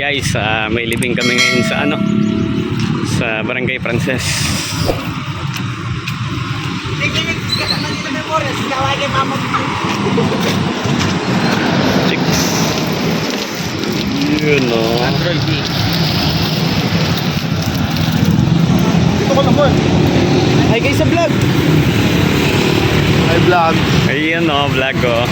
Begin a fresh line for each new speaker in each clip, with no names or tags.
Guys, may living kami ngayon sa sa Barangay Princess. Chicks. Yun o.
Dito ko naman. Hi guys sa vlog. Hi vlog.
Ayan o, vlog o.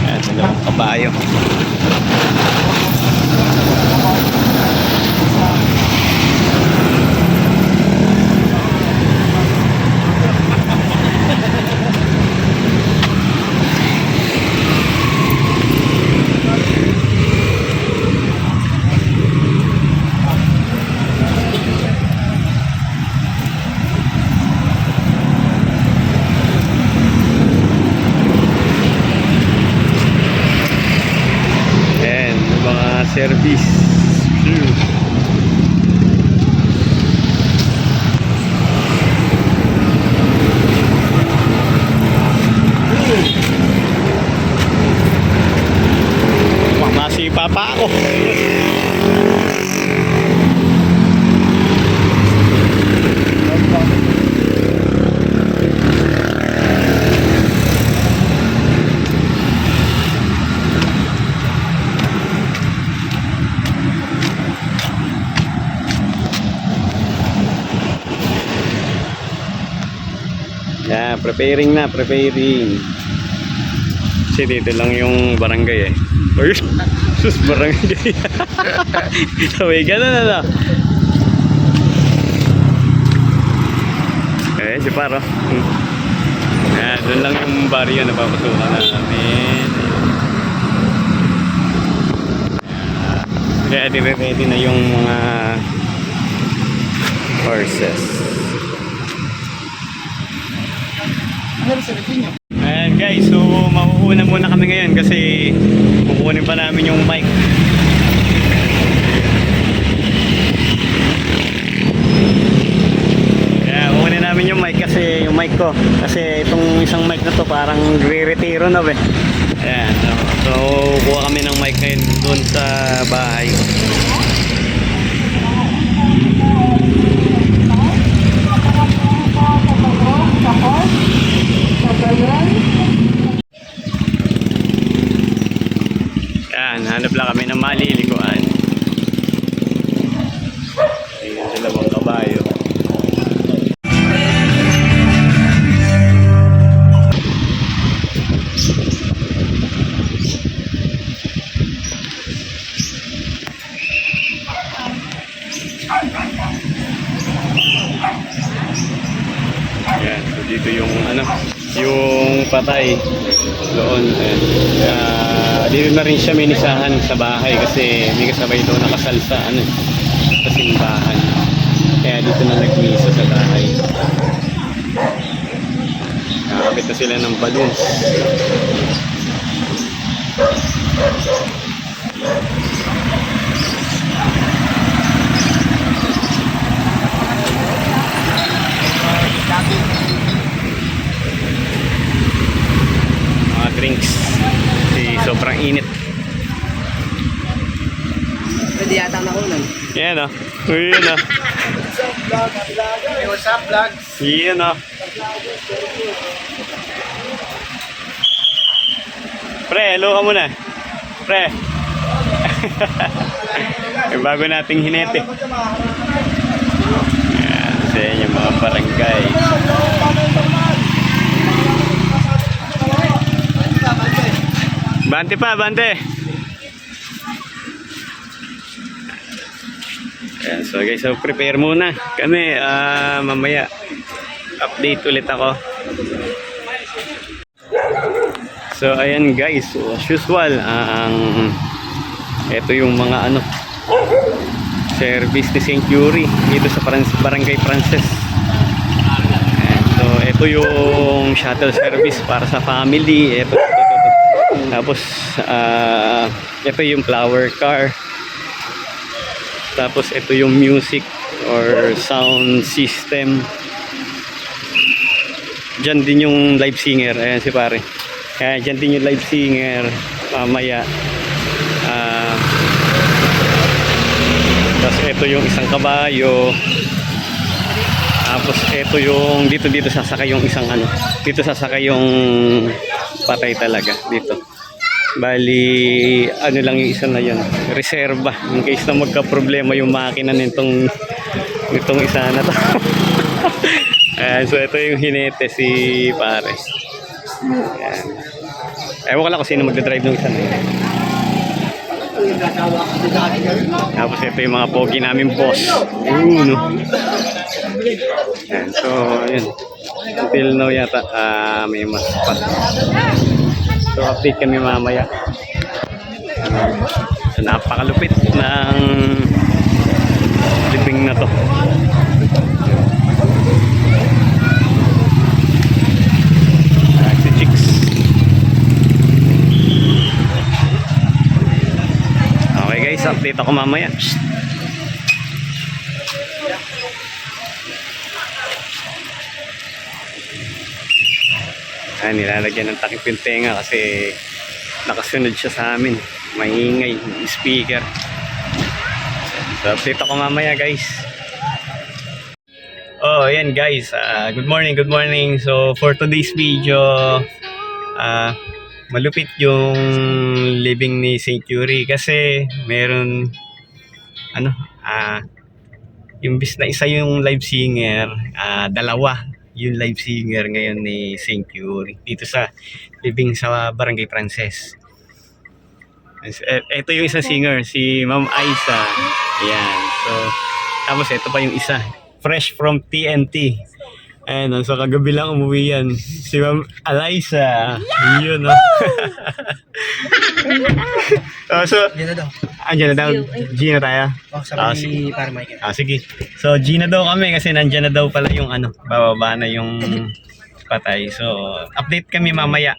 Ayan, dalawang kabayo. Service. Masipa pa ako. Yeah, preparing. Kasi dito lang yung barangay eh. Or sus, barangay. Sabay ganun na. Eh, si Paro. Yeah, doon lang yung barrio na papasukan namin. Kaya ready na yung mga horses. Ayan guys, so mauuna muna kami ngayon kasi kukunin pa namin yung mic. Kaya kukunin namin yung mic kasi yung mic ko. Kasi itong isang mic na to parang re-retiro na ba. Ayan, so kuha kami ng mic ngayon doon sa bahay. Yan, hanap lang kami ng maliliguan. Ayan, dalawang kabayo. Yan, so dito yung yung patay doon. Dito na rin siya minisahan sa bahay kasi may kasabay doon nakasal sa sa simbahan. Kaya dito na nagmisa sa bahay. Nakakabit na sila ng balloons. Drinks kasi sobrang init.
Pwede yata nakunan.
Yan o. Yan o.
What's up vlog?
Yan o. Pre, hello ka muna. Pre. Yung bago nating hinete. Yan, sa inyo mga barangay. Bante pa, bante. Ayan, so guys, so prepare muna kami. Mamaya update ulit ako. So ayan guys, so, as usual, ito yung mga service ni St. Yuri dito sa Barangay Princess. Ayan, so ito yung shuttle service para sa family. Ito. Tapos ito yung flower car. Tapos ito yung music or sound system. Diyan din yung live singer. Ayan si pare. Kaya dyan din yung live singer mamaya. Tapos ito yung isang kabayo. Tapos ito yung dito sasakay yung isang ano. Dito sasakay yung patay talaga dito. Bali ano lang yung isa na yun, reserba in case na magka-problema yung makina nitong isa na to. Ayan, so ito yung hinete si pare. Ayan. Ewan ko lang kung sino magdadrive ng isa na yun. Tapos ito yung mga pogi namin boss. No? Ayan, so yun. Until now yata may mas pa. So update kami mamaya. So napakalupit ng libing na to. Si Chicks. Okay guys, update ako mamaya. Nilalagyan ng takip yung tenga kasi nakasunod siya sa amin. Maingay yung speaker. So update ako mamaya guys. Oh ayan guys, good morning, good morning. So for today's video, malupit yung living ni Century kasi meron imbis na isa yung live singer, dalawa yung live singer ngayon ni Century dito sa living sa Barangay Frances. Ito yung isa singer, si Ma'am Aiza. Ayan. So, tapos ito pa yung isa, fresh from TNT. Ayan, so kagabi lang umuwi yan. Si Ma'am Eliza. Yun, no? So,
Gina daw.
andyan na daw. Gina tayo.
Sabi ni Pare Michael.
Sige. So, Gina daw kami kasi nandyan na daw pala yung bababa na yung patay. So, update kami mamaya.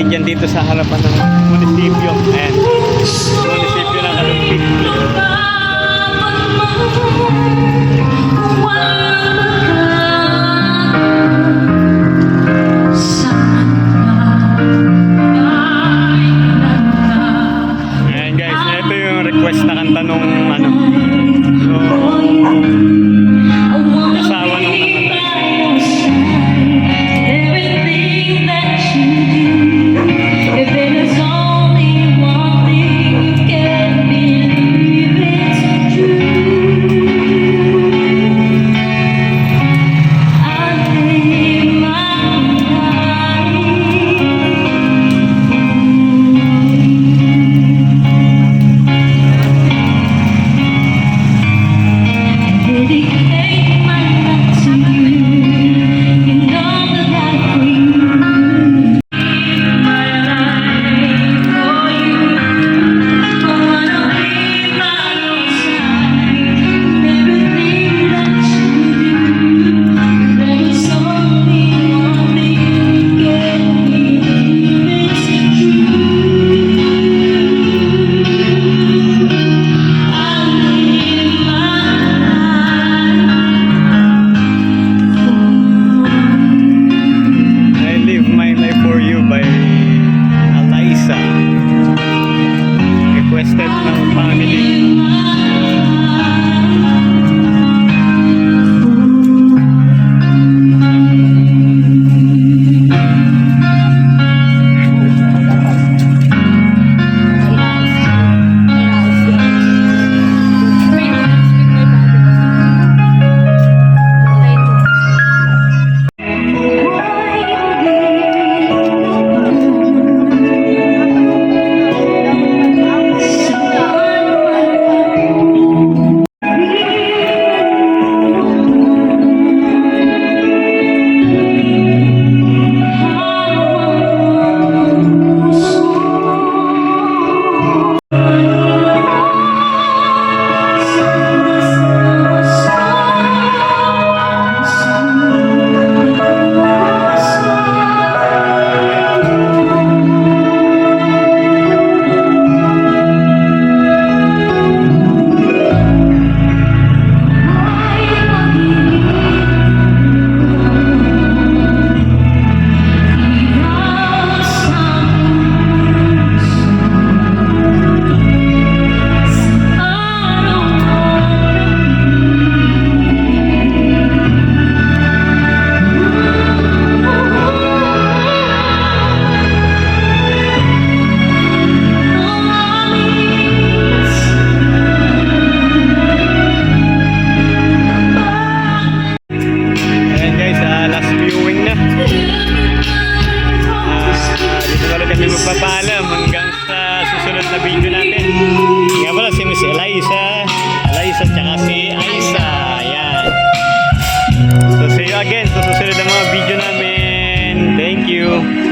nakatambay dyan dito sa harapan ng munisipyo. Ayan. Munisipyo ng Kalumpit. Ayan guys, ito yung request na kanta nung ano, nung asawa nung namatay. I Live My Life For You by Eliza. Requested ng family. Ayan guys, last viewing na. Dito na rin kami magpapaalam hanggang sa susunod na video natin. Nga pala si Miss Eliza tsaka si Aiza. Ayan. So see you again sa susunod na mga video namin. Thank you.